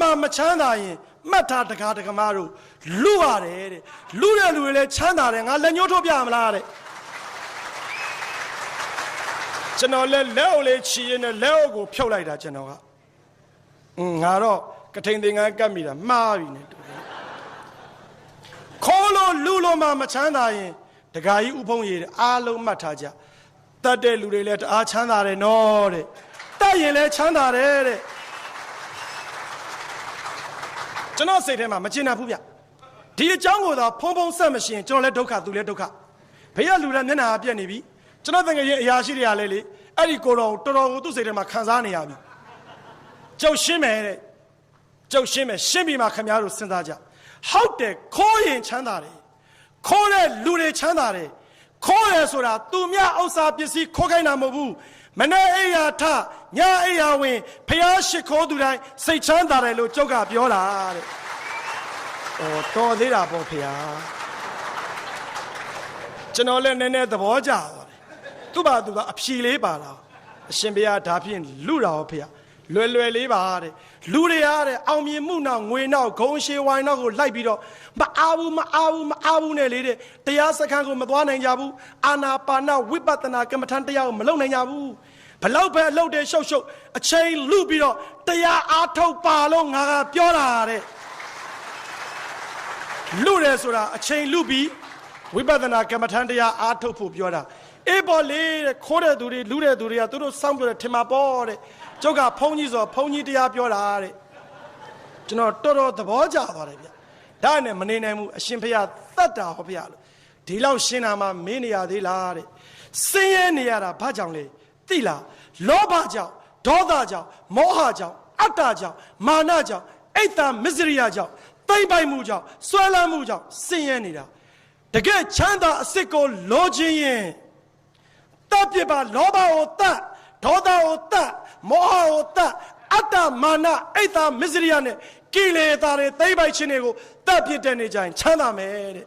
မှာမချမ်းသာရင်မှတ်ထားတကားတကမားတို့လူရတယ်တဲ့လူတဲ့လူတွေလည်းချမ်းသာတယ်ငါလက်ညှိုးထိုးပြမလားတဲ့ကျွန်တော်လက်ကိုလေးချီရင်လည်းလက်အုပ်ကိုဖြုတ်လိုက်တာကျွန်တော်ကငါတော့ကထိန်သင်္ကန်းကတ်မိတာမှားပြီနဲ့တူတယ်ခေါ်လို့လူလို့မှမချမ်းသာရင်တကာကြီးဥဖုံးရည်အားလုံးမှတ်ထားကြတတ်တဲ့လူတွေလည်းတအားချမ်းသာတယ်နော်တဲ့တတ်ရင်လည်းချမ်းသာတယ်တဲ့ကျွန်တော်စိတ်ထဲမှာမကျင်နာဘူးဗျဒီအကြောင်းကိုသာဖုံဖုံဆက်မရှင်ကျွန်တော်လည်းဒုက္ခသူလည်းဒုက္ခဘေးကလူတွေမျက်နှာပြက်နေပြီကျွန်တော်တကယ်ရင်အရာရှိတွေကလည်းလေအဲ့ဒီကိုတော်တော်ကိုသူ့စိတ်ထဲမှာခံစားနေရပြီကြောက်ရှင်းမယ်တဲ့ကြောက်ရှင်းမယ်ရှင်းပြီးမှခင်ဗျားတို့စဉ်းစားကြဟုတ်တယ်ခိုးရင်ချမ်းသာတယ်ခိုးတဲ့လူတွေချမ်းသာတယ်ခိုးရဆိုတာသူမြဥစ္စာပစ္စည်းခိုးခိုင်းတာမဟုတ်ဘူးမနေ့အိယာထညအိယာဝင်ဖျားရှိခိုးသူတိုင်းစိတ်ချမ်းသာတယ်လို့ကျုပ်ကပြောတာတဲ့တော်သေးတာပေါ့ဖျားကျွန်တော်လည်းနည်းနည်းသဘောကျသွားတယ်သူ့ဘာသူကအဖြေလေးပါလာအရှင်ဘုရားဒါဖြင့်လူတော်ဖျားလွယ်လွယ်လေးပါတဲ့လူတွေရတဲ့အောင်မြင်မှုနောက်ငွေနောက်ဂုံရှေဝိုင်းနောက်ကိုလိုက်ပြီးတော့မအားဘူးနဲ့လေတဲ့တရားစခန်းကိုမသွားနိုင်ကြဘူးအာနာပါနဝိပဿနာကမ္မထံတရားကိုမလုပ်နိုင်ကြဘူးဘလောက်ပဲအလုပ်တွေရှုပ်အချိန်လူပြီးတော့တရားအားထုတ်ပါလို့ငါကပြောတာတဲ့လူတယ်ဆိုတာအချိန်လူပြီးဝိပဿနာကမ္မထံတရားအားထုတ်ဖို့ပြောတာအေးပေါ်လေတဲ့ခိုးတဲ့သူတွေလူတဲ့သူတွေကသူတို့စောင့်ပြောတယ်ထင်မှာပေါ့တဲ့ကျုပ်ကဘုန်းကြီးဆိုဘုန်းကြီးတရားပြောတာတဲ့ကျွန်တော်တော်သဘောကျသွားတယ်ဗျဒါနဲ့မနေနိုင်ဘူးအရှင်ဖေရသတ်တာဟောဖေရလို့ဒီလောက်ရှင်းတာမှမင်းနေရသေးလားတဲ့စင်းရဲနေရတာဘာကြောင့်လဲသိလားလောဘကြောင့်ဒေါသကြောင့်မောဟကြောင့်အတ္တကြောင့်မာနကြောင့်အိတ်တမစ္စရိယကြောင့်သိမ့်ပိုက်မှုကြောင့်ဆွဲလန်းမှုကြောင့်စင်းရဲနေတာတကယ်ချမ်းသာအစ်စ်ကိုလိုချင်ရင်တပ်ပြပါလောဘကိုတတ်ဒေါသကိုတတ်မောဟကိုတတ်အတ္တမာနအိတ်တမစ္စရိယနဲ့ကိလေသာတွေသိမ့်ပိုက်ခြင်းတွေကိုတတ်ပြတဲ့နေကြရင်ချမ်းသာမယ်တဲ့